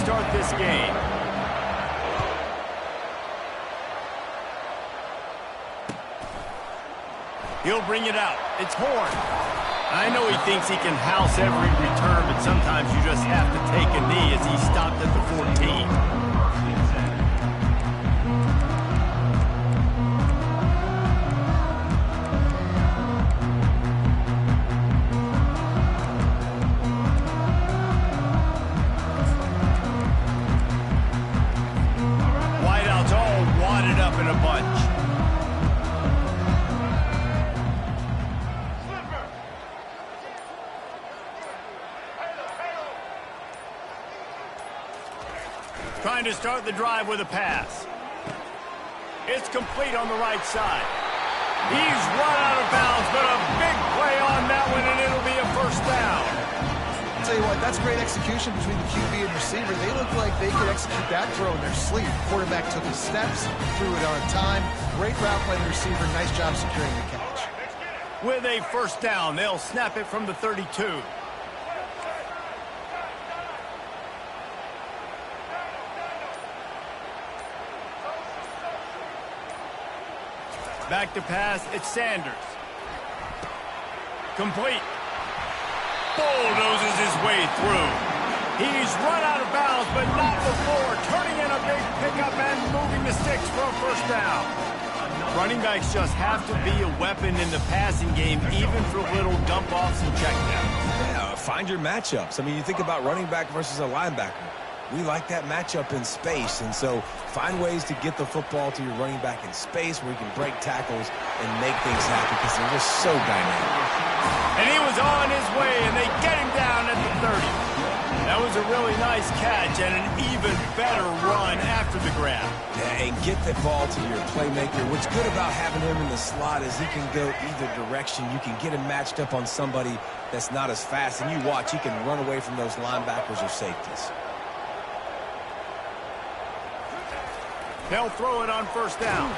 start this game. He'll bring it out. It's Horn. I know he thinks he can house every return, but sometimes you just have to take a knee as he stopped at the 14. Trying to start the drive with a pass. It's complete on the right side. He's run out of bounds, but a big play on that one, and it'll be a first down. I'll tell you what, that's great execution between the QB and receiver. They look like they could execute that throw in their sleep. Quarterback took his steps, threw it on time. Great route by the receiver. Nice job securing the catch. With a first down, they'll snap it from the 32. Back to pass, it's Sanders. Complete. Bulldozes his way through. He's run out of bounds, but not before. Turning in a big pickup and moving the sticks for a first down. Running backs just have to be a weapon in the passing game, even for little dump-offs and checkdowns. Yeah, find your matchups. I mean, you think about running back versus a linebacker. We like that matchup in space, and so find ways to get the football to your running back in space where you can break tackles and make things happen because they're just so dynamic. And he was on his way, and they get him down at the 30. That was a really nice catch and an even better run after the grab. Yeah, and get the ball to your playmaker. What's good about having him in the slot is he can go either direction. You can get him matched up on somebody that's not as fast, and you watch, he can run away from those linebackers or safeties. They'll throw it on first down.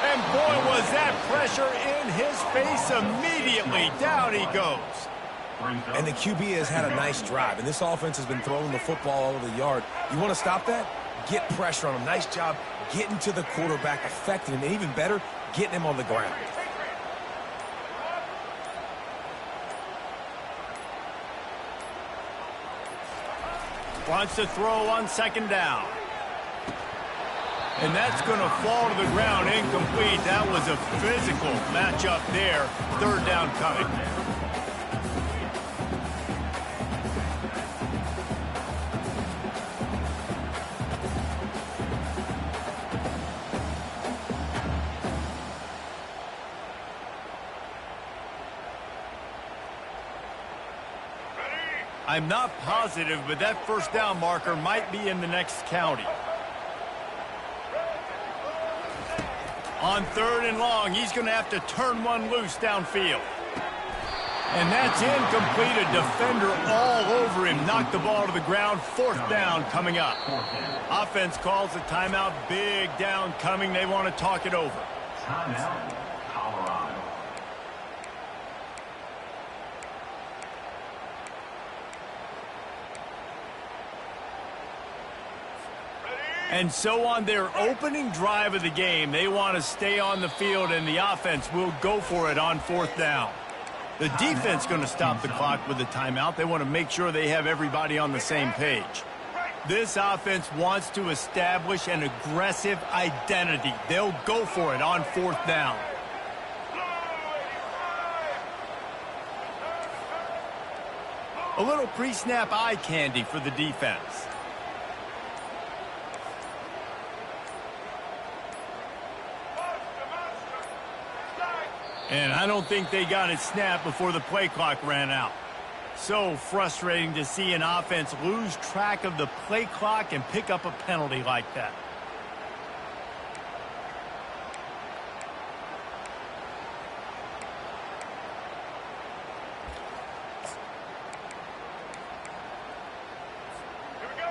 And boy, was that pressure in his face immediately. Down he goes. And the QB has had a nice drive, and this offense has been throwing the football all over the yard. You want to stop that? Get pressure on him. Nice job getting to the quarterback, affecting him, and even better, getting him on the ground. Wants to throw on second down. And that's going to fall to the ground, incomplete. That was a physical matchup there. Third down coming. I'm not positive, but that first down marker might be in the next county. On third and long, he's going to have to turn one loose downfield. And that's incomplete. A defender all over him. Knocked the ball to the ground. Fourth down coming up. Offense calls a timeout. Big down coming. They want to talk it over. Timeout, Colorado. And so on their opening drive of the game, they want to stay on the field, and the offense will go for it on fourth down. The defense going to stop the clock with the timeout. They want to make sure they have everybody on the same page. This offense wants to establish an aggressive identity. They'll go for it on fourth down. A little pre-snap eye candy for the defense. And I don't think they got it snapped before the play clock ran out. So frustrating to see an offense lose track of the play clock and pick up a penalty like that.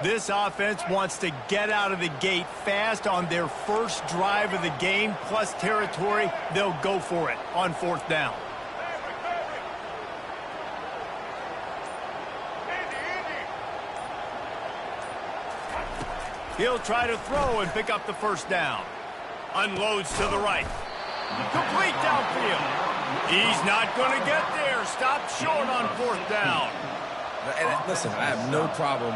This offense wants to get out of the gate fast on their first drive of the game, plus territory. They'll go for it on fourth down. He'll try to throw and pick up the first down. Unloads to the right. Complete downfield. He's not going to get there. Stopped short on fourth down. And listen, I have no problem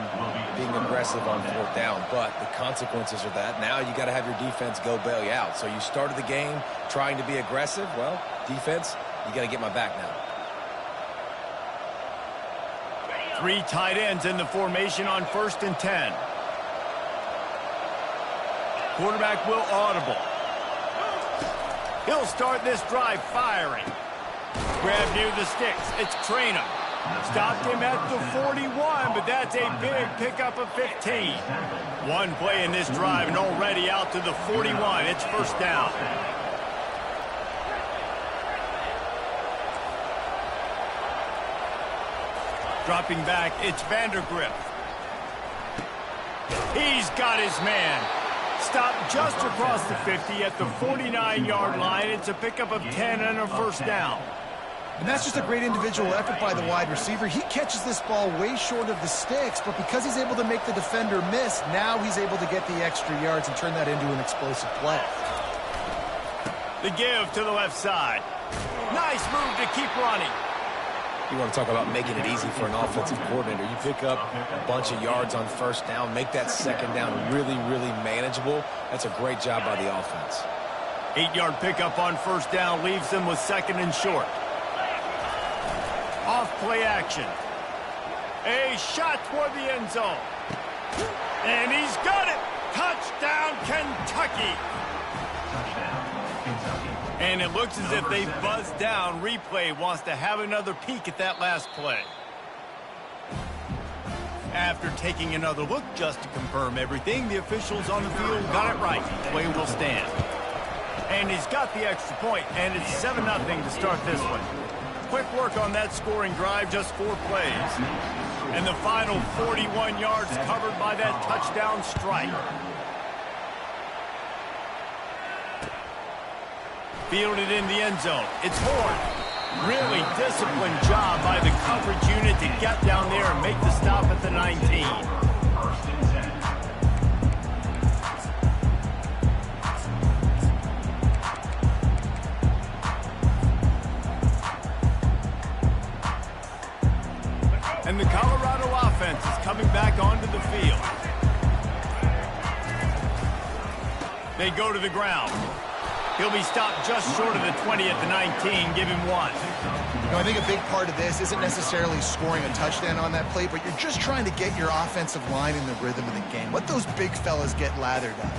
being aggressive on fourth down, but the consequences are that now you got to have your defense go bail you out. So you started the game trying to be aggressive. Well, defense, you got to get my back now. 3 tight ends in the formation on 1st and 10. Quarterback will audible. He'll start this drive firing. Grab near the sticks. It's Traynor. Stopped him at the 41, but that's a big pickup of 15. One play in this drive and already out to the 41. It's first down. Dropping back, it's Vandergrift. He's got his man. Stopped just across the 50 at the 49-yard line. It's a pickup of 10 and a first down. And that's just a great individual effort by the wide receiver. He catches this ball way short of the sticks, but because he's able to make the defender miss, now he's able to get the extra yards and turn that into an explosive play. The give to the left side. Nice move to keep running. You want to talk about making it easy for an offensive coordinator. You pick up a bunch of yards on first down, make that second down really, really manageable. That's a great job by the offense. 8-yard pickup on first down leaves them with 2nd and short. Off play action. A shot toward the end zone. And he's got it. Touchdown, Kentucky. And it looks as if they buzzed down. Replay wants to have another peek at that last play. After taking another look just to confirm everything, the officials on the field got it right. Play will stand. And he's got the extra point, and it's 7-0 to start this one. Quick work on that scoring drive, just 4 plays. And the final 41 yards covered by that touchdown strike. Fielded in the end zone. It's Horn. Really disciplined job by the coverage unit to get down there and make the stop at the 19. And the Colorado offense is coming back onto the field. They go to the ground. He'll be stopped just short of the 20 at the 19. Give him 1. You know, I think a big part of this isn't necessarily scoring a touchdown on that play, but you're just trying to get your offensive line in the rhythm of the game. Let those big fellas get lathered up.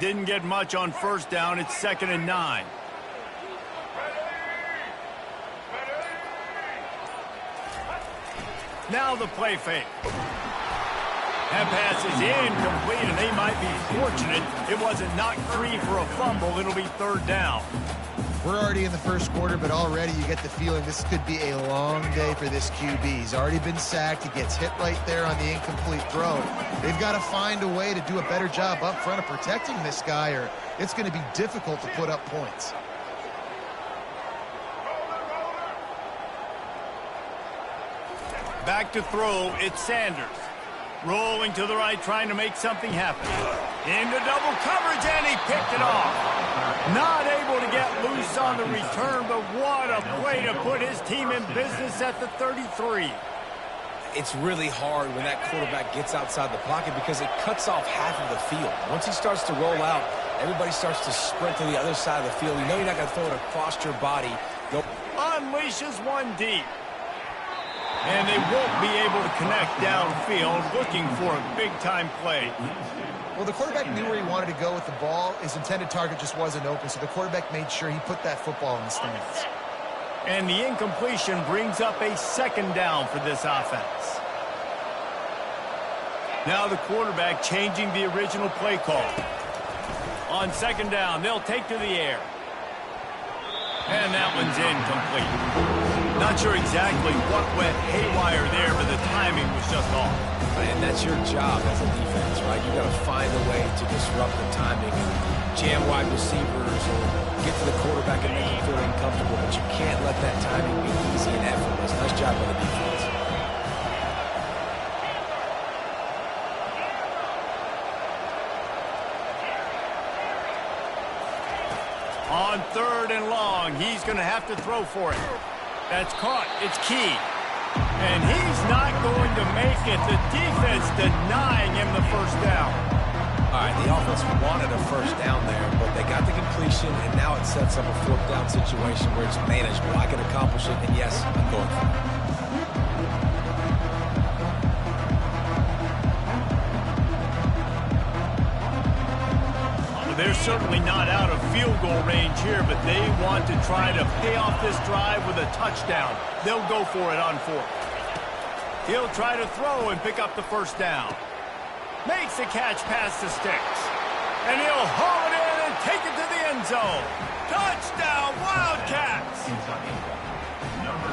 Didn't get much on first down. It's 2nd and 9. Now the play fake. That pass is incomplete, and they might be fortunate it wasn't knocked free for a fumble. It'll be 3rd down. We're already in the first quarter, but already you get the feeling this could be a long day for this QB. He's already been sacked. He gets hit right there on the incomplete throw. They've got to find a way to do a better job up front of protecting this guy, or it's going to be difficult to put up points. Back to throw, it's Sanders. Rolling to the right, trying to make something happen. Into double coverage, and he picked it off. Not able to get loose on the return, but what a play to put his team in business at the 33. It's really hard when that quarterback gets outside the pocket because it cuts off half of the field. Once he starts to roll out, everybody starts to sprint to the other side of the field. You know you're not going to throw it across your body. Unleashes one deep. And they won't be able to connect downfield, looking for a big-time play. Well, the quarterback knew where he wanted to go with the ball. His intended target just wasn't open, so the quarterback made sure he put that football in the stands. And the incompletion brings up a 2nd down for this offense. Now the quarterback changing the original play call. On 2nd down, they'll take to the air. And that one's incomplete. Not sure exactly what went haywire there, but the timing was just off. And that's your job as a defense, right? You got to find a way to disrupt the timing and jam wide receivers or get to the quarterback and make him feel uncomfortable, but you can't let that timing be easy and effortless. Nice job by the defense. On 3rd and long, he's going to have to throw for it. That's caught. It's key. And he's not going to make it. The defense denying him the first down. All right, the offense wanted a first down there, but they got the completion, and now it sets up a 4th down situation where it's manageable. I can accomplish it, and yes, I'm going for it. They're certainly not out of field goal range here, but they want to try to pay off this drive with a touchdown. They'll go for it on 4th. He'll try to throw and pick up the first down. Makes the catch past the sticks. And he'll haul it in and take it to the end zone. Touchdown, Wildcats!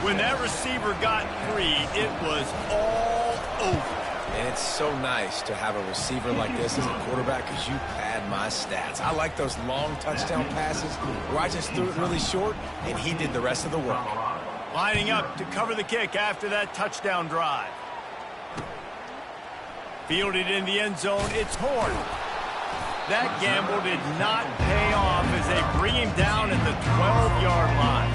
When that receiver got free, it was all over. And it's so nice to have a receiver like this as a quarterback because you pad my stats. I like those long touchdown passes where I just threw it really short and he did the rest of the work. Lining up to cover the kick after that touchdown drive. Fielded in the end zone, it's Horn. That gamble did not pay off as they bring him down at the 12-yard line.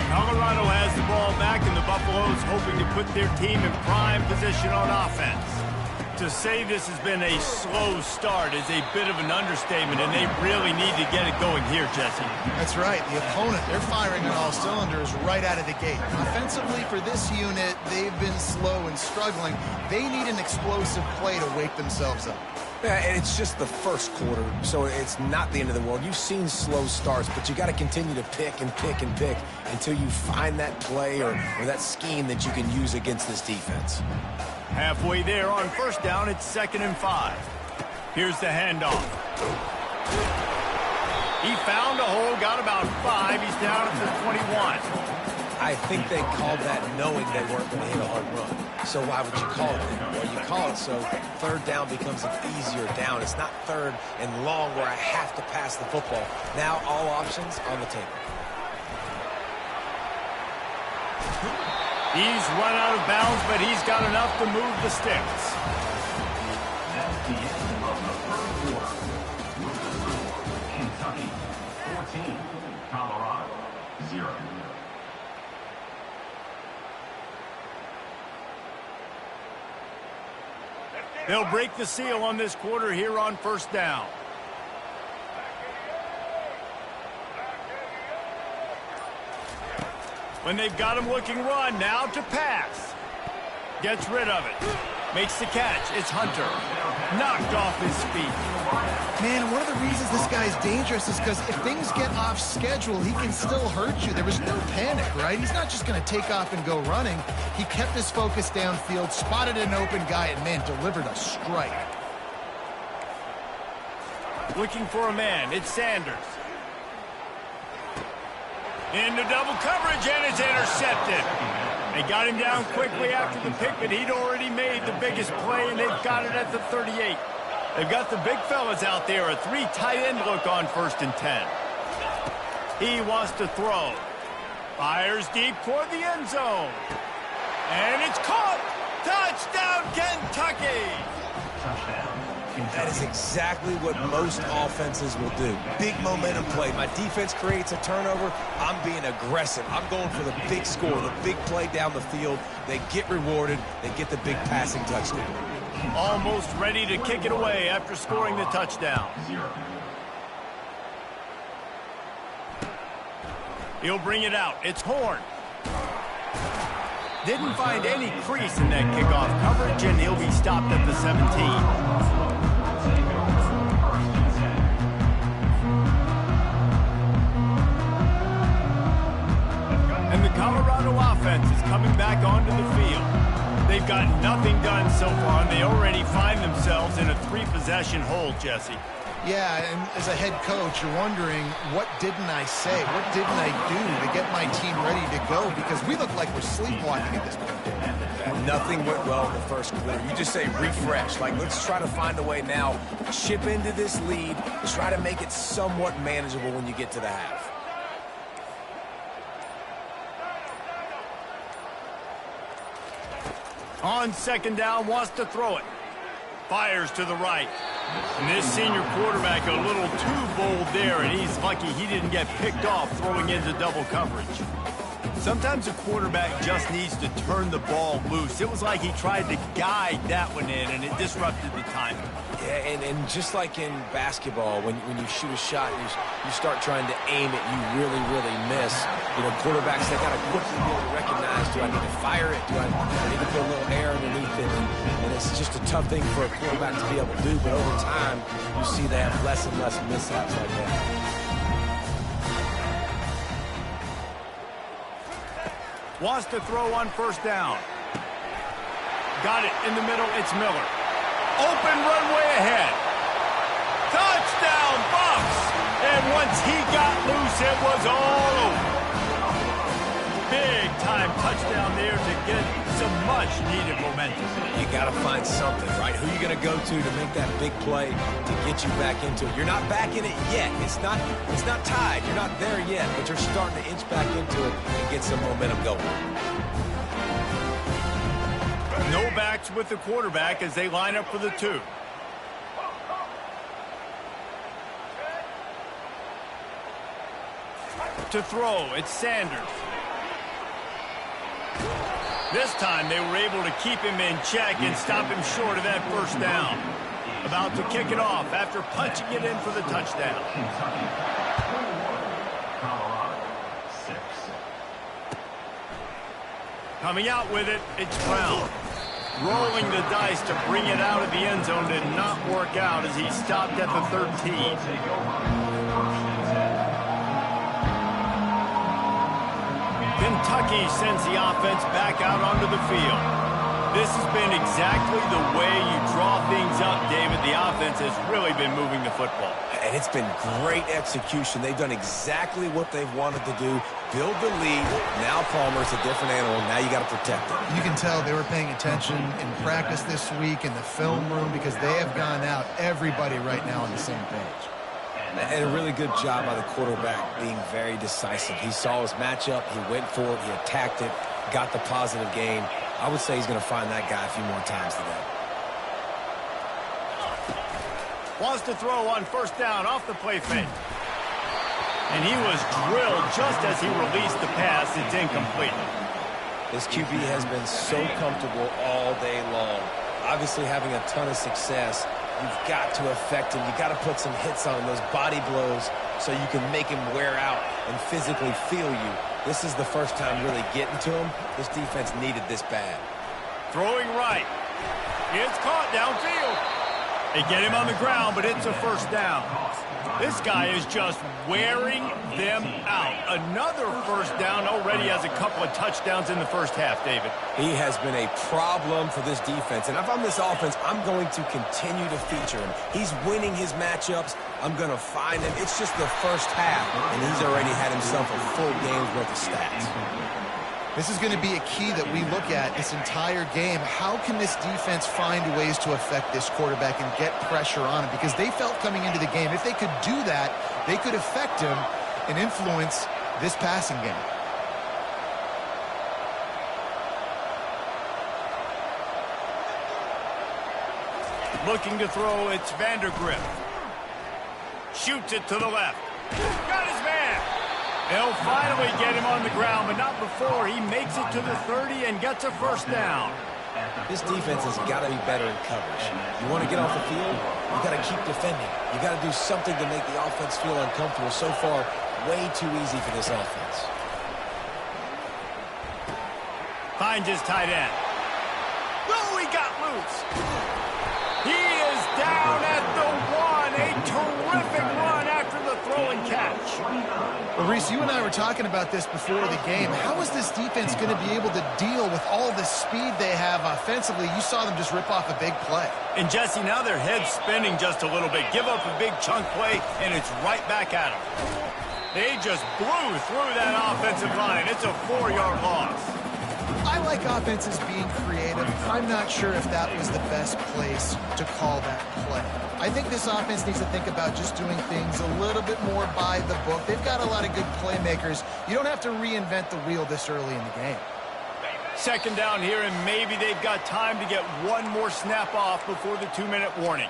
Colorado has the ball back, and the Buffaloes hoping to put their team in prime position on offense. To say this has been a slow start is a bit of an understatement, and they really need to get it going here, Jesse. That's right. The opponent, they're firing on all cylinders right out of the gate. Offensively, for this unit, they've been slow and struggling. They need an explosive play to wake themselves up. Yeah, and it's just the first quarter, so it's not the end of the world. You've seen slow starts, but you got to continue to pick and pick and pick until you find that play or that scheme that you can use against this defense. Halfway there on first down, it's 2nd and 5. Here's the handoff. He found a hole, got about 5. He's down at the 21. I think they called that knowing they weren't going to hit a home run. So why would you call it that? Well, you call it so 3rd down becomes an easier down. It's not 3rd and long where I have to pass the football. Now all options on the table. He's run out of bounds, but he's got enough to move the sticks. That's the end of the first quarter. With the score, Kentucky 14, Colorado 0. They'll break the seal on this quarter here on first down. When they've got him looking run, now to pass. Gets rid of it. Makes the catch. It's Hunter. Knocked off his feet. Man, one of the reasons this guy's dangerous is because if things get off schedule, he can still hurt you. There was no panic, right? He's not just going to take off and go running. He kept his focus downfield, spotted an open guy, and, man, delivered a strike. Looking for a man. It's Sanders. Into double coverage, and it's intercepted. They got him down quickly after the pick, but he'd already made the biggest play, and they've got it at the 38. They've got the big fellas out there, a 3 tight end look on 1st and 10. He wants to throw. Fires deep toward the end zone. And it's caught. Touchdown, Kentucky. Touchdown. That is exactly what most offenses will do. Big momentum play. My defense creates a turnover. I'm being aggressive. I'm going for the big score, the big play down the field. They get rewarded. They get the big passing touchdown. Almost ready to kick it away after scoring the touchdown. 0. He'll bring it out. It's Horn. Didn't find any crease in that kickoff coverage, and he'll be stopped at the 17. And the Colorado offense is coming back onto the field. They've got nothing done so far, and they already find themselves in a 3-possession hole, Jesse. Yeah, and as a head coach, you're wondering, what didn't I say? What didn't I do to get my team ready to go? Because we look like we're sleepwalking at this point. Nothing went well in the first quarter. You just say refresh. Like, let's try to find a way now. Chip into this lead. Try to make it somewhat manageable when you get to the half. On second down, wants to throw it. Fires to the right. And this senior quarterback a little too bold there, and he's lucky he didn't get picked off throwing into double coverage. Sometimes a quarterback just needs to turn the ball loose. It was like he tried to guide that one in, and it disrupted the timing. Yeah, and just like in basketball, when you shoot a shot, you start trying to aim it, you really, really miss. You know, quarterbacks, they got to quickly be able to recognize, do I need to fire it? Do I need to put a little air underneath it? And it's just a tough thing for a quarterback to be able to do, but over time, you see they have less and less mishaps like that. Wants to throw on first down. Got it in the middle. It's Miller. Open runway ahead. Touchdown, Bucs! And once he got loose, it was all over. Big time touchdown there to get some much needed momentum. You got to find something, right? Who are you going to go to make that big play to get you back into it? You're not back in it yet. It's not tied. You're not there yet, but you're starting to inch back into it and get some momentum going. No backs with the quarterback as they line up for the 2. To throw, it's Sanders. This time they were able to keep him in check and stop him short of that first down. About to kick it off after punching it in for the touchdown. Kentucky 21, Colorado 6. Coming out with it, it's Brown. Rolling the dice to bring it out of the end zone did not work out as he stopped at the 13. Kentucky sends the offense back out onto the field. This has been exactly the way you draw things up, David. The offense has really been moving the football. And it's been great execution. They've done exactly what they've wanted to do. Build the lead. Now Palmer's a different animal. Now you got to protect it. You can tell they were paying attention in practice this week in the film room because they have gone out, everybody right now on the same page. And a really good job by the quarterback being very decisive. He saw his matchup. He went for it. He attacked it. Got the positive gain. I would say he's going to find that guy a few more times today. Wants to throw on first down off the play fake. And he was drilled just as he released the pass. It's incomplete. This QB has been so comfortable all day long. Obviously having a ton of success. You've got to affect him. You've got to put some hits on him, those body blows, so you can make him wear out and physically feel you. This is the first time really getting to him. This defense needed this bad. Throwing right. It's caught downfield. They get him on the ground, but it's a first down. This guy is just wearing them out. Another first down, already has a couple of touchdowns in the first half, David. He has been a problem for this defense. And if I'm this offense, I'm going to continue to feature him. He's winning his matchups. I'm going to find him. It's just the first half, and he's already had himself a full game's worth of stats. This is going to be a key that we look at this entire game. How can this defense find ways to affect this quarterback and get pressure on him? Because they felt coming into the game, if they could do that, they could affect him and influence this passing game. Looking to throw, it's Vandergrift. Shoots it to the left. Got his man. They'll finally get him on the ground, but not before he makes it to the 30 and gets a first down. This defense has got to be better in coverage. You want to get off the field, you got to keep defending. You got to do something to make the offense feel uncomfortable. So far, way too easy for this offense. Finds his tight end. Oh, he got loose. He is down at the 1. A terrific run after the throw and catch. Well, Reese, you and I were talking about this before the game. How is this defense going to be able to deal with all the speed they have offensively? You saw them just rip off a big play. And, Jesse, now their head's spinning just a little bit. Give up a big chunk play, and it's right back at them. They just blew through that offensive line. It's a 4-yard loss. I like offenses being creative. I'm not sure if that was the best place to call that play. I think this offense needs to think about just doing things a little bit more by the book. They've got a lot of good playmakers. You don't have to reinvent the wheel this early in the game. Second down here, and maybe they've got time to get one more snap off before the 2-minute warning.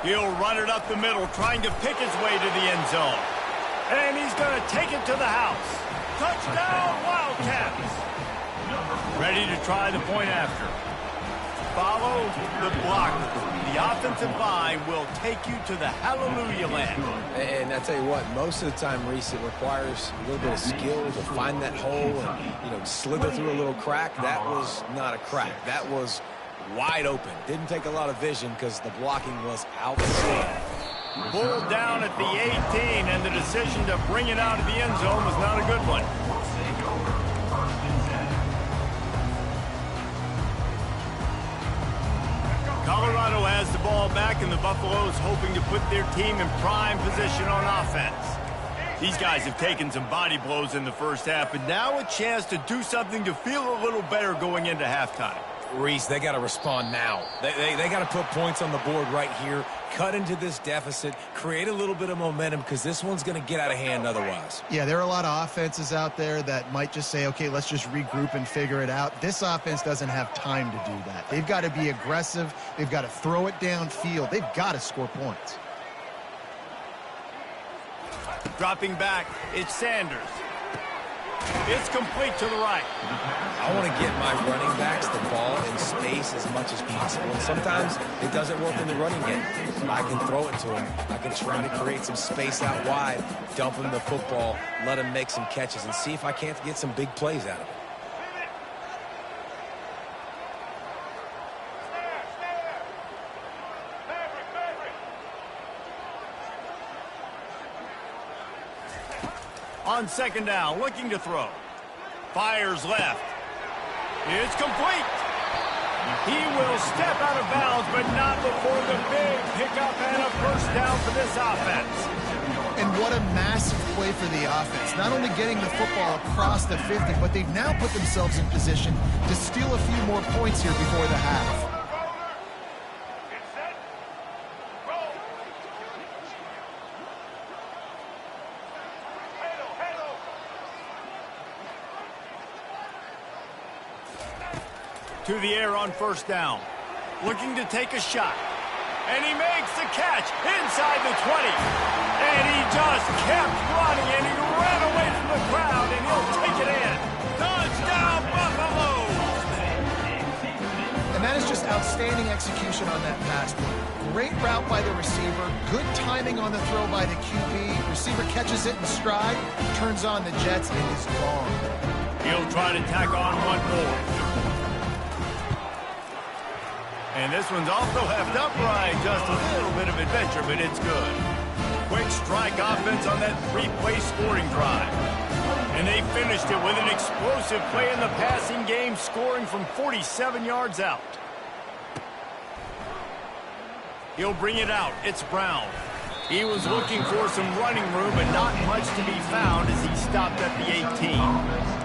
He'll run it up the middle, trying to pick his way to the end zone. And he's going to take it to the house. Touchdown, Wildcats! Ready to try the point after. Follow the blocker. The offensive line will take you to the hallelujah land. And I tell you what, most of the time, Reese, it requires a little bit of skill to find that hole and, slither through a little crack. That was not a crack. That was wide open. Didn't take a lot of vision because the blocking was outstanding. Pulled down at the 18, and the decision to bring it out of the end zone was not a good one. Colorado has the ball back, and the Buffaloes hoping to put their team in prime position on offense. These guys have taken some body blows in the first half, but now a chance to do something to feel a little better going into halftime. Reese, they got to respond now. They got to put points on the board right here, cut into this deficit, create a little bit of momentum because this one's going to get out of hand otherwise. Yeah, there are a lot of offenses out there that might just say, okay, let's just regroup and figure it out. This offense doesn't have time to do that. They've got to be aggressive. They've got to throw it downfield. They've got to score points. Dropping back, it's Sanders. It's complete to the right. I want to get my running backs the ball in space as much as possible. And sometimes it doesn't work in the running game. But I can throw it to them. I can try to create some space out wide, dump him the football, let him make some catches, and see if I can't get some big plays out of it. On second down, looking to throw. Fires left. It's complete. He will step out of bounds, but not before the big pickup and a first down for this offense. And what a massive play for the offense. Not only getting the football across the 50, but they've now put themselves in position to steal a few more points here before the half. To the air on first down. Looking to take a shot. And he makes the catch inside the 20. And he just kept running, and he ran away from the crowd, and he'll take it in. Touchdown, Buffalo! And that is just outstanding execution on that pass play. Great route by the receiver. Good timing on the throw by the QB. Receiver catches it in stride, turns on the jets, and is gone. He'll try to tack on one more. And this one's also left upright. Just a little bit of adventure, but it's good. Quick strike offense on that 3-play scoring drive. And they finished it with an explosive play in the passing game, scoring from 47 yards out. He'll bring it out. It's Brown. He was looking for some running room, but not much to be found as he stopped at the 18.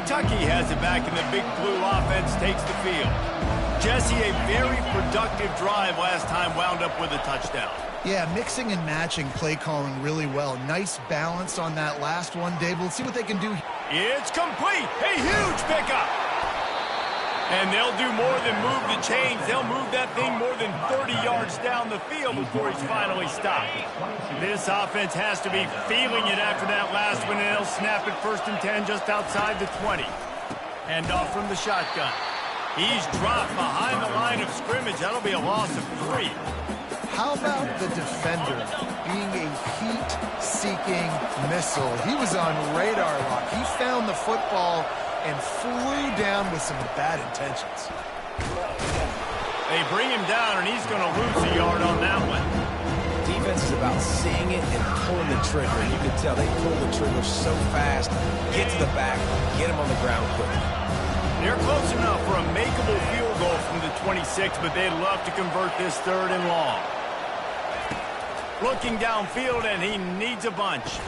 Kentucky has it back, and the Big Blue offense takes the field. Jesse, a very productive drive last time, wound up with a touchdown. Yeah, mixing and matching play calling really well. Nice balance on that last one, Dave. We'll see what they can do. It's complete. A huge pickup. And they'll do more than move the chains. They'll move that thing more than 30 yards down the field before he's finally stopped. This offense has to be feeling it after that last one, and they'll snap it 1st and 10 just outside the 20. Hand off from the shotgun. He's dropped behind the line of scrimmage. That'll be a loss of 3. How about the defender being a heat-seeking missile? He was on radar lock. He found the football and flew down with some bad intentions. They bring him down, and he's going to lose a yard on that one. Defense is about seeing it and pulling the trigger. And you can tell they pull the trigger so fast, get to the back, get him on the ground quickly. They're close enough for a makeable field goal from the 26, but they'd love to convert this 3rd and long. Looking downfield, and he needs a bunch.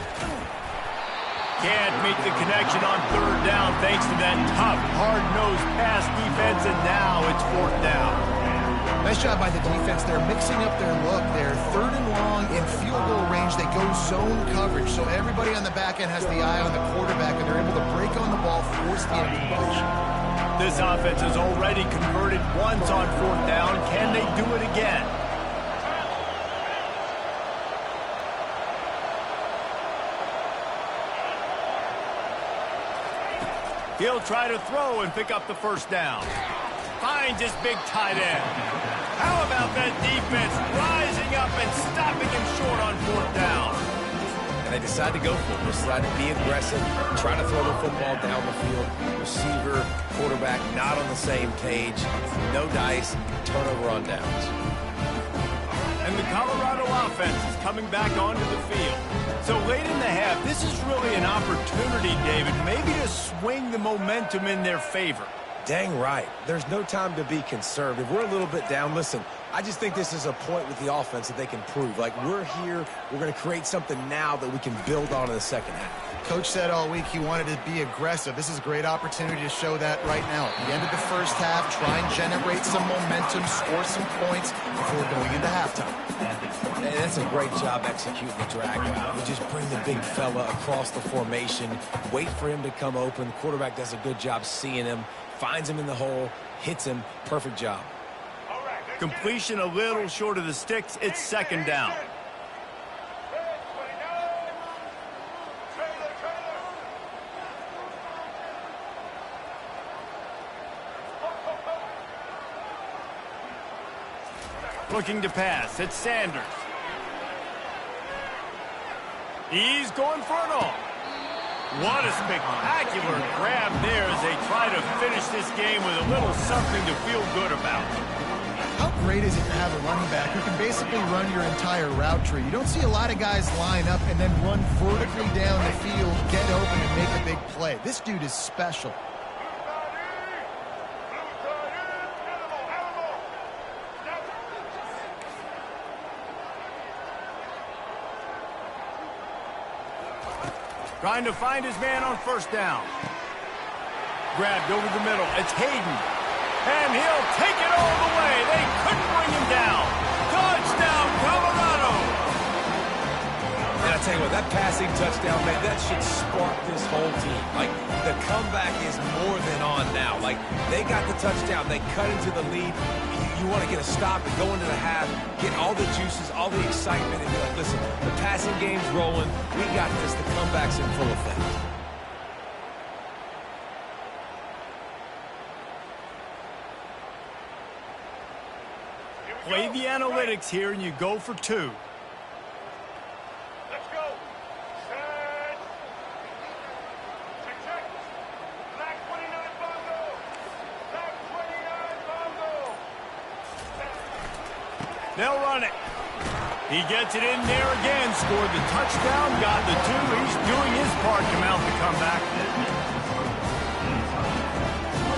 Can't make the connection on 3rd down thanks to that tough, hard-nosed pass defense, and now it's 4th down. Nice job by the defense. They're mixing up their look. They're 3rd and long in field goal range. They go zone coverage, so everybody on the back end has the eye on the quarterback, and they're able to break on the ball, force the empty push. This offense has already converted once on 4th down. Can they do it again? He'll try to throw and pick up the 1st down. Finds his big tight end. How about that defense rising up and stopping him short on 4th down? And they decide to go for it. They decide to be aggressive, try to throw the football down the field. Receiver, quarterback, not on the same page. No dice, turnover on downs. And the Colorado offense is coming back onto the field. So late in the half, this is really an opportunity, David, maybe to swing the momentum in their favor. Dang right. There's no time to be conservative. We're a little bit down. Listen, I just think this is a point with the offense that they can prove. Like, we're here, we're going to create something now that we can build on in the 2nd half. Coach said all week he wanted to be aggressive. This is a great opportunity to show that right now. At the end of the 1st half, try and generate some momentum, score some points before going into halftime. And that's a great job executing the drag route. You just bring the big fella across the formation, wait for him to come open. The quarterback does a good job seeing him, finds him in the hole, hits him. Perfect job. Completion a little short of the sticks. It's 2nd down. Looking to pass. It's Sanders. He's going for it all. What a spectacular grab there as they try to finish this game with a little something to feel good about. How great is it to have a running back who can basically run your entire route tree? You don't see a lot of guys line up and then run vertically down the field, get open, and make a big play. This dude is special. Trying to find his man on 1st down. Grabbed over the middle. It's Hayden. And he'll take it all the way. They couldn't bring him down. Touchdown, Colorado. And I tell you what, that passing touchdown, man, that should spark this whole team. Like, the comeback is more than on now. Like, they got the touchdown. They cut into the lead. You want to get a stop and go into the half, get all the juices, all the excitement, and be like, listen, the passing game's rolling. We got this. The comeback's in full effect. Play the analytics here, and you go for 2. Let's go. Set. Check. Black 29 Bongo. Black 29 Bongo. They'll run it. He gets it in there again. Scored the touchdown. Got the 2. He's doing his part to mount the comeback.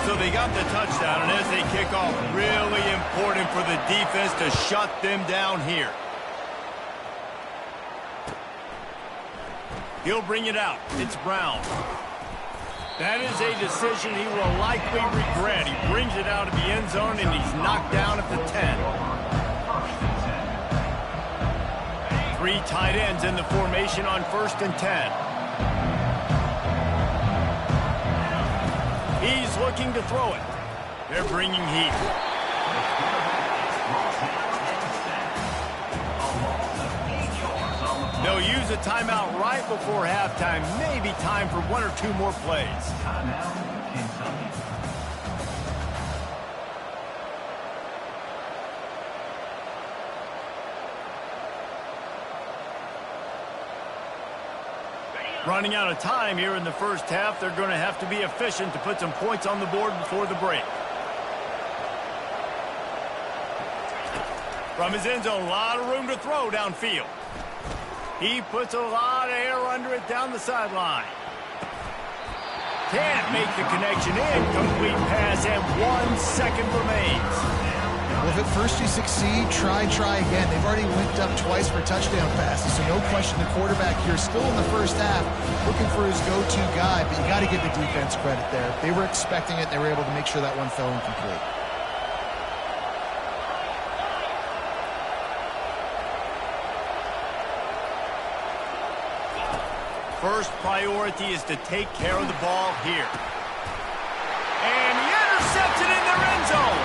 So they got the touchdown, and as they kick off, really important for the defense to shut them down here. He'll bring it out. It's Brown. That is a decision he will likely regret. He brings it out of the end zone, and he's knocked down at the 10. 3 tight ends in the formation on 1st and 10. He's looking to throw it. They're bringing heat. They'll use a timeout right before halftime. Maybe time for one or two more plays. Timeout, Kentucky. Running out of time here in the first half. They're going to have to be efficient to put some points on the board before the break. From his end zone, a lot of room to throw downfield. He puts a lot of air under it down the sideline. Can't make the connection. Incomplete pass, and 1 second remains. Well, if at first you succeed, try again. They've already linked up twice for touchdown passes, so no question the quarterback here still in the first half looking for his go-to guy, but you got to give the defense credit there. They were expecting it. They were able to make sure that one fell incomplete. First priority is to take care of the ball here. And he intercepts it in their end zone.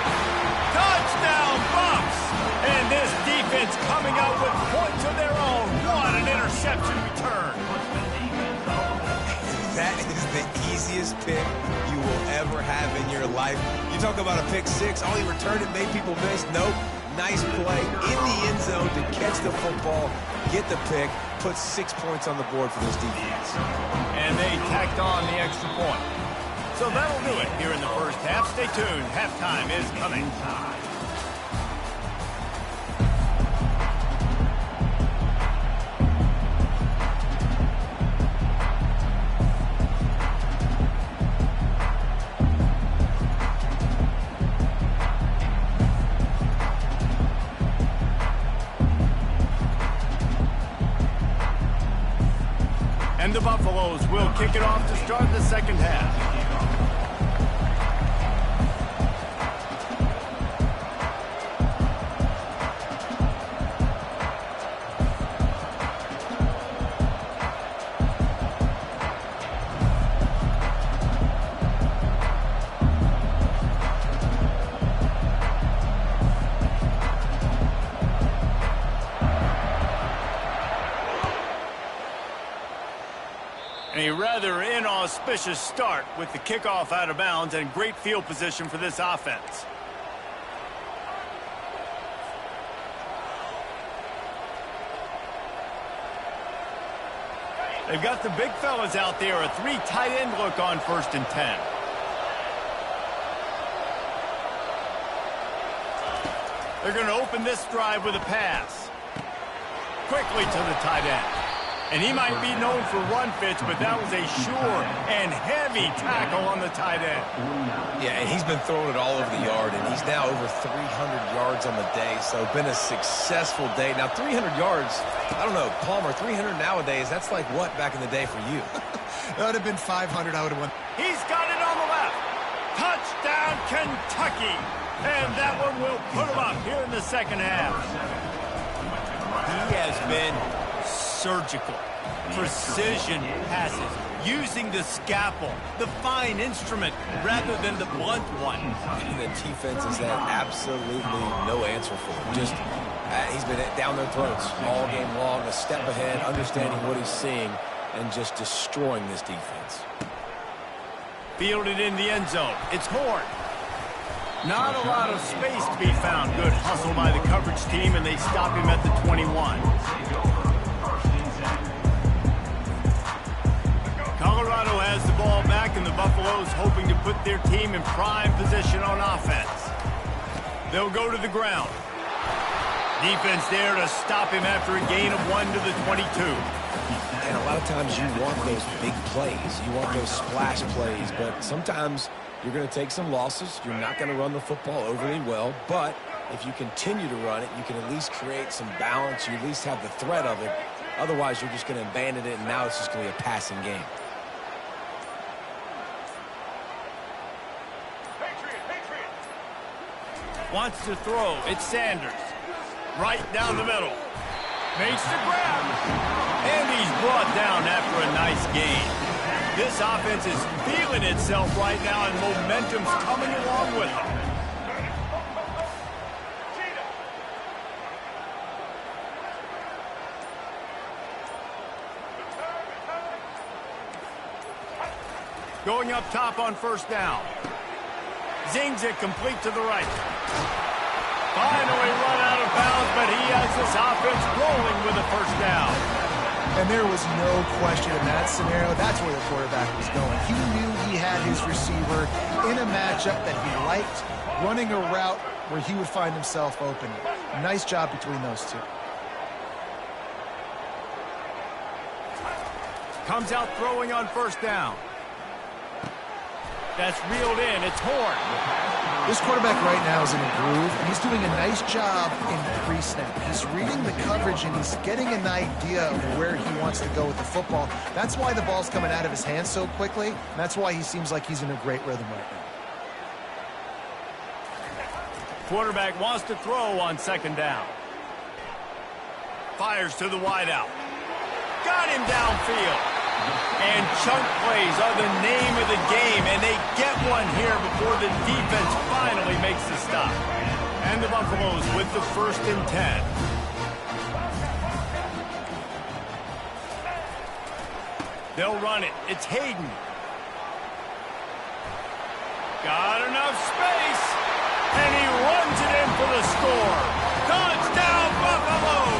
Touchdown, Bucks! And this defense coming out with points of their own. What an interception return. That is the easiest pick you will ever have in your life. You talk about a pick six. Oh, he returned it, made people miss. Nope. Nice play in the end zone to catch the football, get the pick, put 6 points on the board for this defense. And they tacked on the extra point. So that'll do it here in the first half. Stay tuned. Halftime is coming. And the Buffaloes will kick it off to start the second half. A rather inauspicious start with the kickoff out of bounds and great field position for this offense. They've got the big fellas out there, a 3 tight end look on 1st and 10. They're going to open this drive with a pass. Quickly to the tight end. And he might be known for run fits, but that was a sure and heavy tackle on the tight end. Yeah, and he's been throwing it all over the yard, and he's now over 300 yards on the day, so been a successful day. Now, 300 yards, I don't know, Palmer, 300 nowadays, that's like what back in the day for you? That would have been 500. I would have won. He's got it on the left. Touchdown, Kentucky. And that one will put him up here in the second half. He has been surgical, precision passes, using the scalpel, the fine instrument, rather than the blunt one. And the defense has had absolutely no answer for him. Just, he's been down their throats all game long, a step ahead, understanding what he's seeing, and just destroying this defense. Fielded in the end zone. It's Horn. Not a lot of space to be found. Good hustle by the coverage team, and they stop him at the 21. Colorado has the ball back, and the Buffaloes hoping to put their team in prime position on offense. They'll go to the ground. Defense there to stop him after a gain of 1 to the 22. And a lot of times you want those big plays. You want those splash plays, but sometimes you're going to take some losses. You're not going to run the football overly well, but if you continue to run it, you can at least create some balance. You at least have the threat of it. Otherwise, you're just going to abandon it, and now it's just going to be a passing game. Wants to throw. It's Sanders. Right down the middle. Makes the grab. And he's brought down after a nice gain. This offense is feeling itself right now, and momentum's coming along with them. Going up top on first down. Zings it complete to the right. Finally run out of bounds, but he has this offense rolling with a first down. And there was no question in that scenario. That's where the quarterback was going. He knew he had his receiver in a matchup that he liked, running a route where he would find himself open. Nice job between those two. Comes out throwing on first down. That's reeled in. It's Horn. This quarterback right now is in a groove, and he's doing a nice job in pre-snap. He's reading the coverage, and he's getting an idea of where he wants to go with the football. That's why the ball's coming out of his hands so quickly, and that's why he seems like he's in a great rhythm right now. Quarterback wants to throw on second down. Fires to the wideout. Got him downfield. And chunk plays are the name of the game, and they get one here before the defense finally makes the stop. And the Buffaloes with the 1st and 10. They'll run it. It's Hayden. Got enough space, and he runs it in for the score. Touchdown, Buffaloes!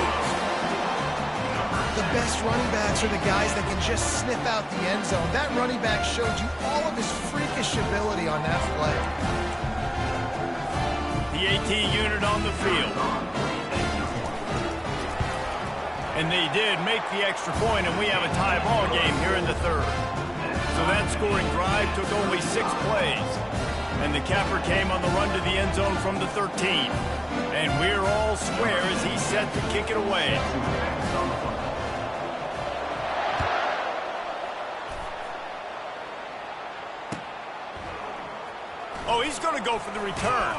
The best running backs are the guys that can just snip out the end zone. That running back showed you all of his freakish ability on that play. The AT unit on the field. And they did make the extra point, and we have a tie ball game here in the 3rd. So that scoring drive took only 6 plays. And the capper came on the run to the end zone from the 13. And we're all square as he's set to kick it away. Oh, he's going to go for the return.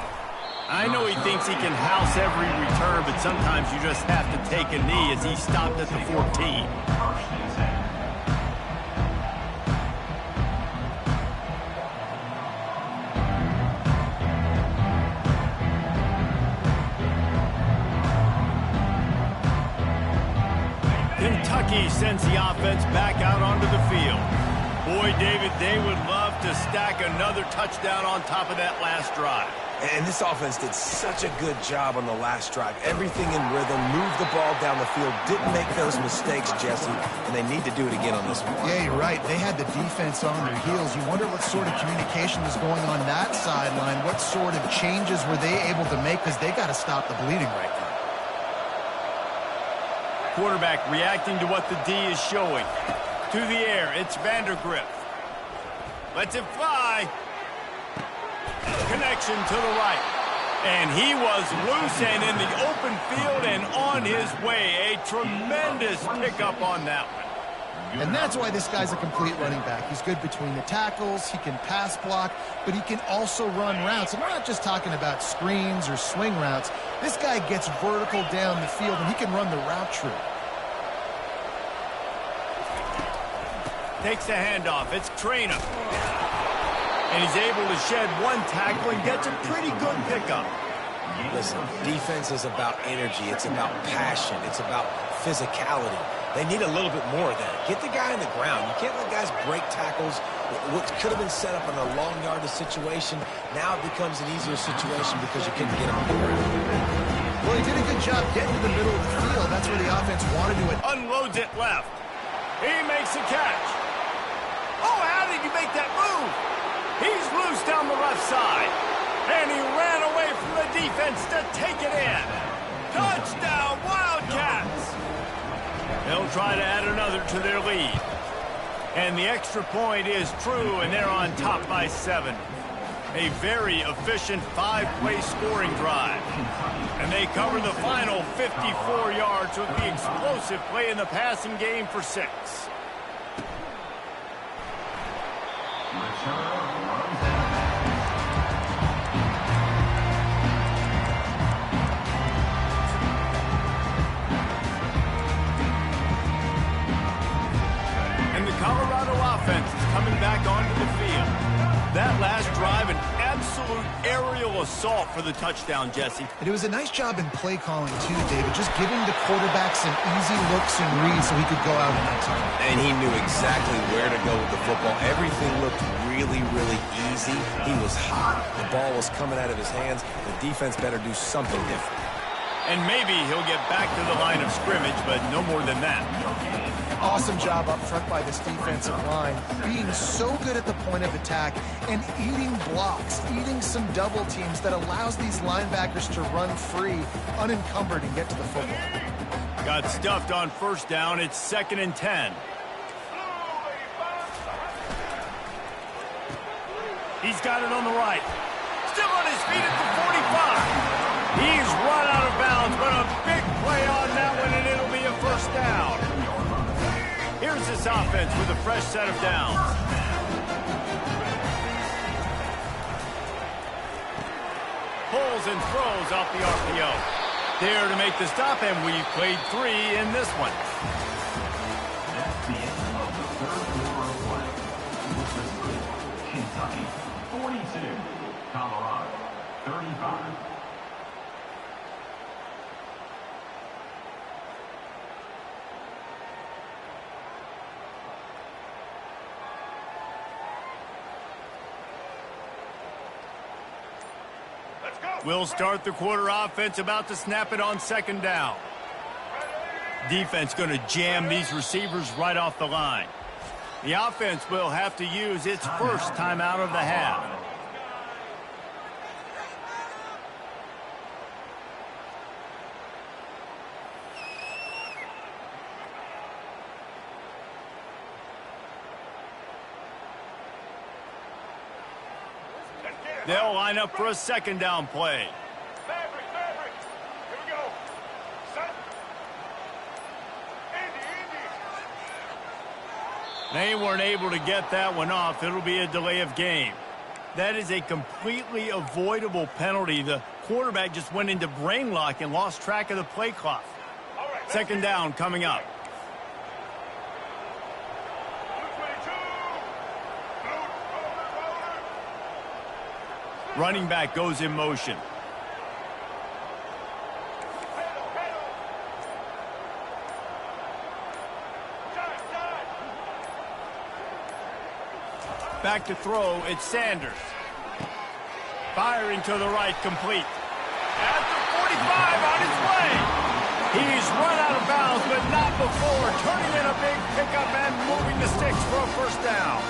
I know he thinks he can house every return, but sometimes you just have to take a knee as he stopped at the 14. Kentucky sends the offense back out onto the field. Boy, David, they would love to stack another touchdown on top of that last drive. And this offense did such a good job on the last drive. Everything in rhythm, moved the ball down the field, didn't make those mistakes, Jesse, and they need to do it again on this one. Yeah, you're right. They had the defense on their heels. You wonder what sort of communication was going on that sideline. What sort of changes were they able to make, because they got to stop the bleeding right now. Quarterback reacting to what the D is showing. To the air, it's Vandergrift. Lets it fly. Connection to the right. And he was loose and in the open field and on his way. A tremendous pickup on that one. And that's why this guy's a complete running back. He's good between the tackles, he can pass block, but he can also run routes. And we're not just talking about screens or swing routes. This guy gets vertical down the field, and he can run the route tree. Takes the handoff. It's Trainer. And he's able to shed one tackle and gets a pretty good pickup. Listen, defense is about energy. It's about passion. It's about physicality. They need a little bit more of that. Get the guy on the ground. You can't let guys break tackles. What could have been set up in a long yardage situation, now it becomes an easier situation because you couldn't get him on the ground. Well, he did a good job getting to the middle of the field. That's where the offense wanted to. Unloads it left. He makes a catch. Oh, how did you make that move? He's loose down the left side. And he ran away from the defense to take it in. Touchdown, Wildcats! They'll try to add another to their lead. And the extra point is true, and they're on top by 7. A very efficient 5-play scoring drive. And they cover the final 54 yards with the explosive play in the passing game for 6. And the Colorado offense is coming back onto the field. That last drive, an absolute aerial assault for the touchdown, Jesse. And it was a nice job in play calling, too, David, just giving the quarterback some easy looks and reads so he could go out and that time. And he knew exactly where to go with the football. Everything looked really, really easy. He was hot. The ball was coming out of his hands. The defense better do something different. And maybe he'll get back to the line of scrimmage, but no more than that. Awesome job up front by this defensive line, being so good at the point of attack and eating blocks, eating some double teams that allows these linebackers to run free, unencumbered, and get to the football. Got stuffed on first down. It's 2nd and 10. He's got it on the right. Still on his feet at the 45. He's run out of bounds, but a big play on that one, and it'll be a first down. Here's this offense with a fresh set of downs. Pulls and throws off the RPO. There to make the stop, and we've played 3 in this one. That's the end of the third quarter of play. With the score, Kentucky 42, Colorado 35. We'll start the quarter offense, about to snap it on 2nd down. Defense going to jam these receivers right off the line. The offense will have to use its first timeout of the half. They'll line up for a 2nd down play. Maverick. Here we go. Set. Indy. They weren't able to get that one off. It'll be a delay of game. That is a completely avoidable penalty. The quarterback just went into brain lock and lost track of the play clock. 2nd down coming up. Running back goes in motion. Back to throw, it's Sanders. Firing to the right, complete. At the 45, on his way. He's run out of bounds, but not before turning in a big pickup and moving the sticks for a first down.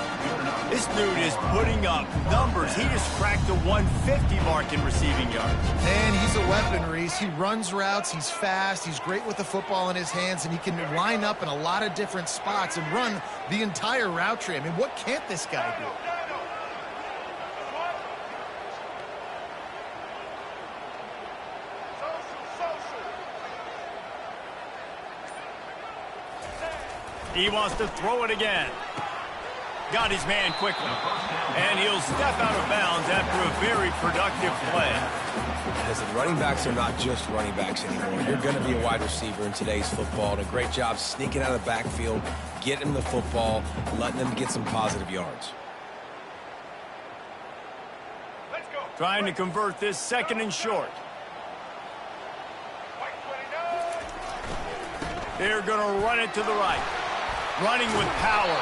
This dude is putting up numbers. He just cracked the 150 mark in receiving yards. Man, he's a weapon, Reese. He runs routes, he's fast, he's great with the football in his hands, and he can line up in a lot of different spots and run the entire route tree. I mean, what can't this guy do? He wants to throw it again. Got his man quickly. And he'll step out of bounds after a very productive play. Listen, running backs are not just running backs anymore. You're going to be a wide receiver in today's football. And a great job sneaking out of the backfield, getting the football, letting them get some positive yards. Let's go. Trying to convert this 2nd and short. They're going to run it to the right. Running with power.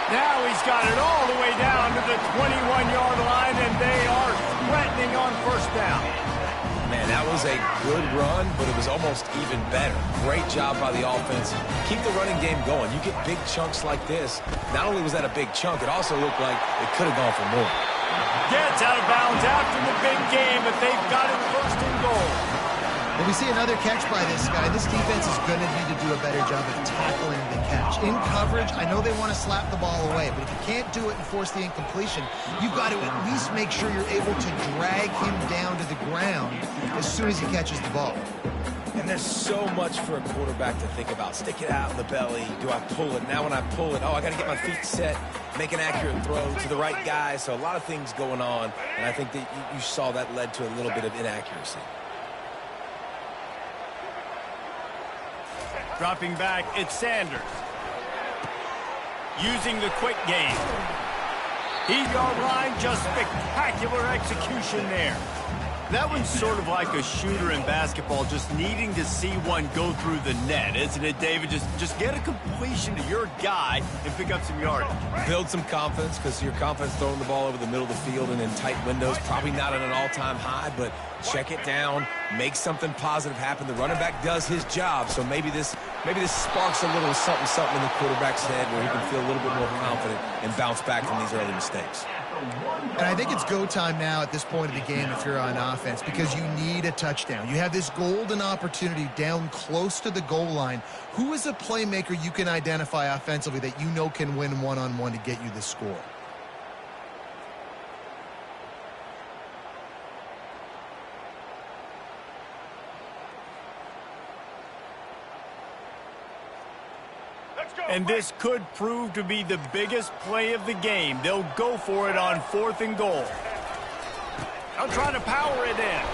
Now he's got it all the way down to the 21-yard line, and they are threatening on first down. Man, that was a good run, but it was almost even better. Great job by the offense. Keep the running game going. You get big chunks like this. Not only was that a big chunk, it also looked like it could have gone for more. Gets out of bounds after the big game, but they've got it 1st and goal. When we see another catch by this guy, this defense is going to need to do a better job of tackling the catch. In coverage, I know they want to slap the ball away, but if you can't do it and force the incompletion, you've got to at least make sure you're able to drag him down to the ground as soon as he catches the ball. And there's so much for a quarterback to think about. Stick it out in the belly. Do I pull it? Now when I pull it, I got to get my feet set, make an accurate throw to the right guy. So a lot of things going on, and I think that you saw that led to a little bit of inaccuracy. Dropping back, it's Sanders. Using the quick game. Yard line, just spectacular execution there. That one's sort of like a shooter in basketball, just needing to see one go through the net, isn't it, David? Just get a completion to your guy and pick up some yardage. Build some confidence, because your confidence throwing the ball over the middle of the field and in tight windows, probably not at an all-time high, but check it down, make something positive happen. The running back does his job, so maybe this sparks a little something in the quarterback's head where he can feel a little bit more confident and bounce back from these early mistakes. And I think it's go time now at this point of the game if you're on offense, because you need a touchdown. You have this golden opportunity down close to the goal line. Who is a playmaker you can identify offensively that you know can win one-on-one to get you the score? And this could prove to be the biggest play of the game. They'll go for it on 4th and goal. They'll try to power it in.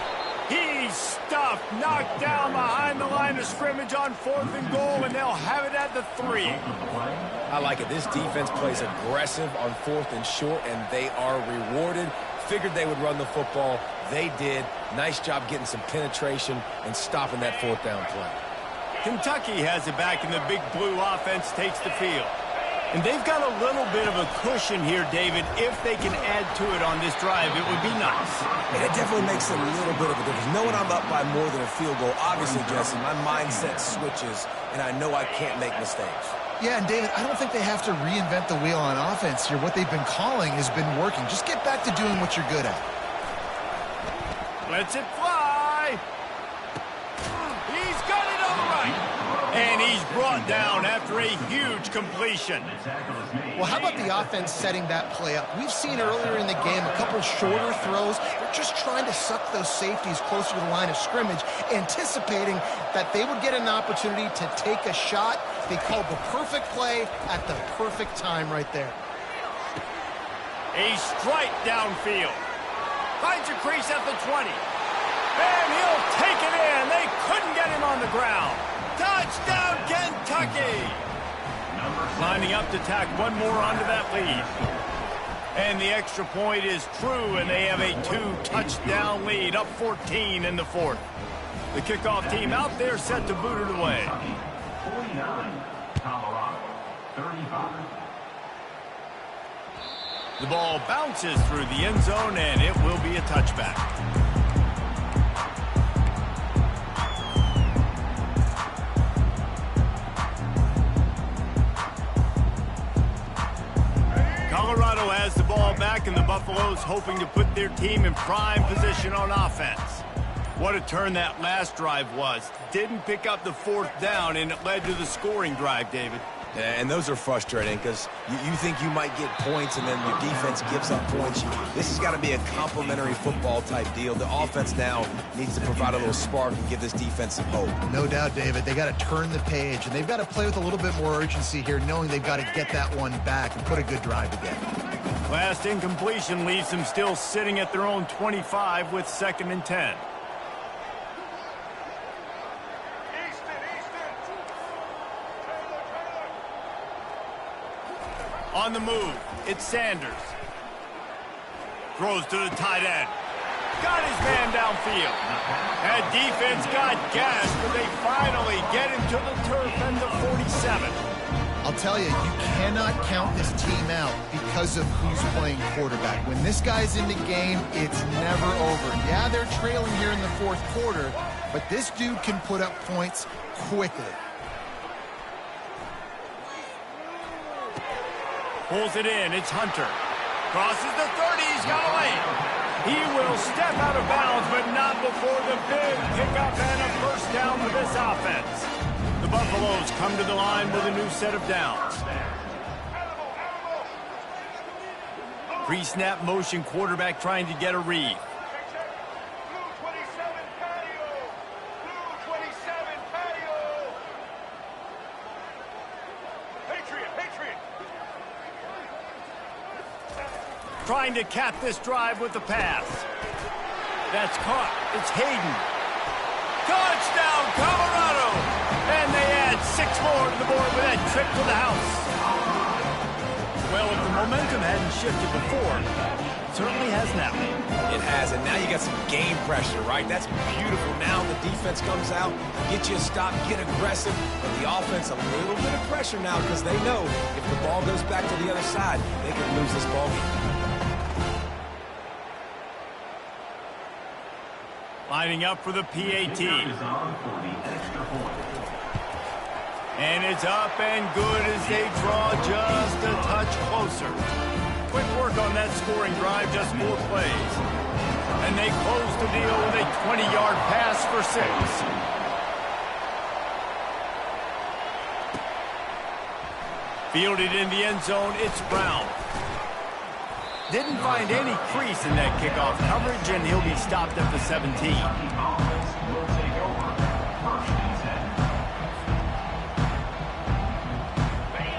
He's stuffed, knocked down behind the line of scrimmage on 4th and goal, and they'll have it at the 3. I like it. This defense plays aggressive on 4th and short, and they are rewarded. Figured they would run the football. They did. Nice job getting some penetration and stopping that 4th down play. Kentucky has it back, and the Big Blue offense takes the field. And they've got a little bit of a cushion here, David. If they can add to it on this drive, it would be nice. And it definitely makes a little bit of a difference. Knowing I'm up by more than a field goal, obviously, Jesse, my mindset switches, and I know I can't make mistakes. Yeah, and David, I don't think they have to reinvent the wheel on offense here. What they've been calling has been working. Just get back to doing what you're good at. Lets it fly. He's got it on the right. And he's brought down after a huge completion. Well, how about the offense setting that play up? We've seen earlier in the game a couple shorter throws. They're just trying to suck those safeties closer to the line of scrimmage, anticipating that they would get an opportunity to take a shot. They called the perfect play at the perfect time right there. A strike downfield. Finds a crease at the 20. And he'll take it in. They couldn't get him on the ground. Touchdown, Kentucky! Lining up to tack one more onto that lead. And the extra point is true, and they have a 2-touchdown lead, up 14 in the 4th. The kickoff team out there set to boot it away. 49, Colorado, 35. The ball bounces through the end zone, and it will be a touchback. Colorado has the ball back, and the Buffaloes hoping to put their team in prime position on offense. What a turn that last drive was. Didn't pick up the 4th down, and it led to the scoring drive, David. Yeah, and those are frustrating because you think you might get points and then your defense gives up points. This has got to be a complementary football type deal. The offense now needs to provide a little spark and give this defense some hope. No doubt, David. They got to turn the page, and they've got to play with a little bit more urgency here, knowing they've got to get that one back and put a good drive together. Last incompletion leaves them still sitting at their own 25 with 2nd and 10. On the move, it's Sanders. Throws to the tight end. Got his man downfield. That defense got gas, but they finally get him to the turf and the 47. I'll tell you, you cannot count this team out because of who's playing quarterback. When this guy's in the game, it's never over. Yeah, they're trailing here in the 4th quarter, but this dude can put up points quickly. Pulls it in. It's Hunter. Crosses the 30. He's got a lane. He will step out of bounds, but not before the big pickup and a first down for this offense. The Buffaloes come to the line with a new set of downs. Pre-snap motion quarterback trying to get a read. Blue 27 patio. Blue 27 patio. Patriot. Trying to cap this drive with the pass. That's caught. It's Hayden. Touchdown, Colorado! And they add 6 more to the board with that trip to the house. Well, if the momentum hadn't shifted before, certainly has now. It has, and now you got some game pressure, right? That's beautiful. Now the defense comes out, get you a stop, get aggressive, but the offense a little bit of pressure now because they know if the ball goes back to the other side, they can lose this ball game. Lining up for the PAT. And it's up and good as they draw just a touch closer. Quick work on that scoring drive, just 4 plays. And they close the deal with a 20-yard pass for 6. Fielded in the end zone, it's Brown. Didn't find any crease in that kickoff coverage, and he'll be stopped at the 17.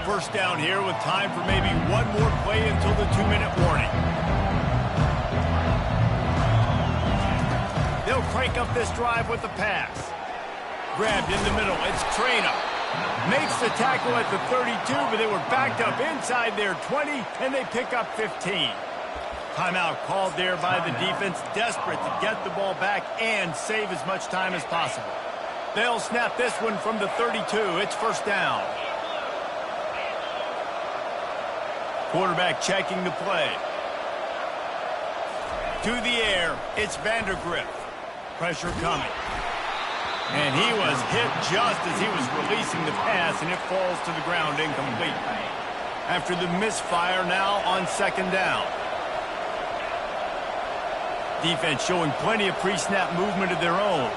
First down here with time for maybe one more play until the 2-minute warning. They'll crank up this drive with the pass. Grabbed in the middle, it's Traynor. Makes the tackle at the 32, but they were backed up inside their 20, and they pick up 15. Timeout called there by the defense, desperate to get the ball back and save as much time as possible. They'll snap this one from the 32. It's first down. Quarterback checking the play. To the air, it's Vandergrift. Pressure coming. And he was hit just as he was releasing the pass, and it falls to the ground incomplete. After the misfire, now on second down. Defense showing plenty of pre-snap movement of their own.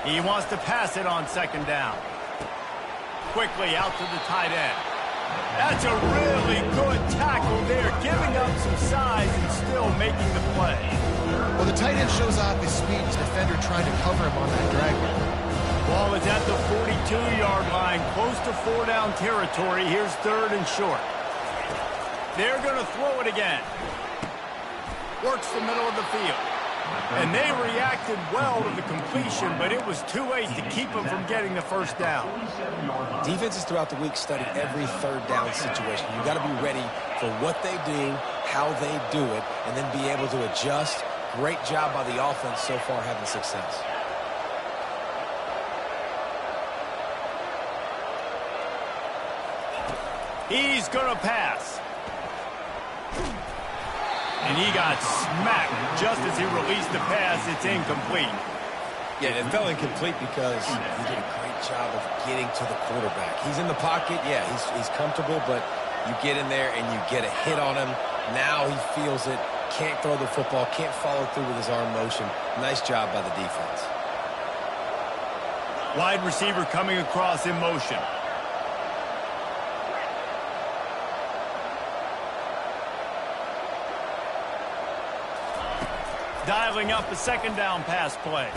He wants to pass it on second down. Quickly out to the tight end. That's a really good tackle there, giving up some size and still making the play. Well, the tight end shows off his speed. His defender trying to cover him on that drag route. Ball is at the 42-yard line, close to 4-down territory. Here's third and short. They're going to throw it again. Works the middle of the field. And they reacted well to the completion, but it was too late to keep them from getting the first down. Defenses throughout the week study every third down situation. You got to be ready for what they do, how they do it, and then be able to adjust. Great job by the offense so far having success. He's going to pass. And he got smacked just as he released the pass. It's incomplete. Yeah, it fell incomplete because he did a great job of getting to the quarterback. He's in the pocket. Yeah, he's comfortable, but you get in there and you get a hit on him. Now he feels it. Can't throw the football. Can't follow through with his arm motion. Nice job by the defense. Wide receiver coming across in motion. Dialing up a second down pass play.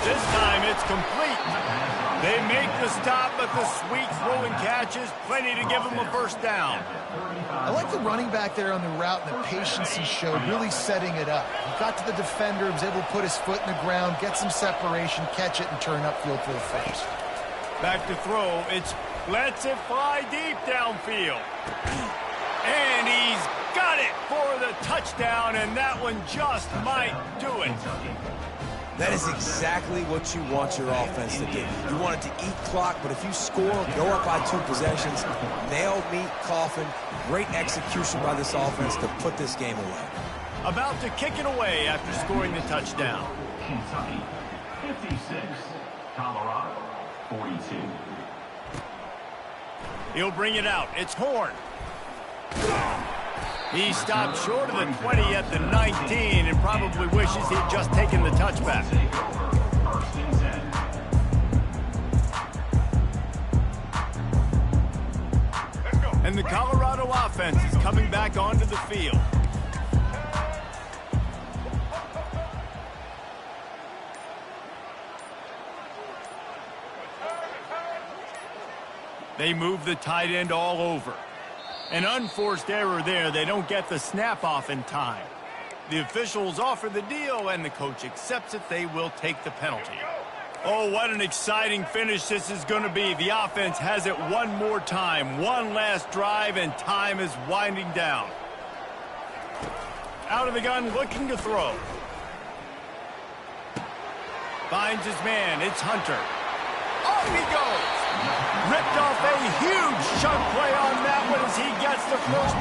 This time it's complete. They make the stop, but the sweet throwing catches, plenty to give them a first down. I like the running back there on the route and the patience he showed, really setting it up. He got to the defender, was able to put his foot in the ground, get some separation, catch it, and turn upfield for the first. Back to throw. It's lets it fly deep downfield. And he's got it for the touchdown, and that one just might do it. That is exactly what you want your offense to do. You want it to eat clock, but if you score, go up by 2 possessions, nail meat coffin, great execution by this offense to put this game away. About to kick it away after scoring the touchdown. Kentucky, 56. Colorado, 42. He'll bring it out. It's Horn. He stopped short of the 20 at the 19 and probably wishes he'd just taken the touchback. And the Colorado offense is coming back onto the field. They move the tight end all over. An unforced error there. They don't get the snap off in time. The officials offer the deal, and the coach accepts it. They will take the penalty. Oh, what an exciting finish this is going to be. The offense has it one more time. One last drive, and time is winding down. Out of the gun, looking to throw. Finds his man. It's Hunter. Off he goes. Ripped off a huge chunk play on that one as he gets the first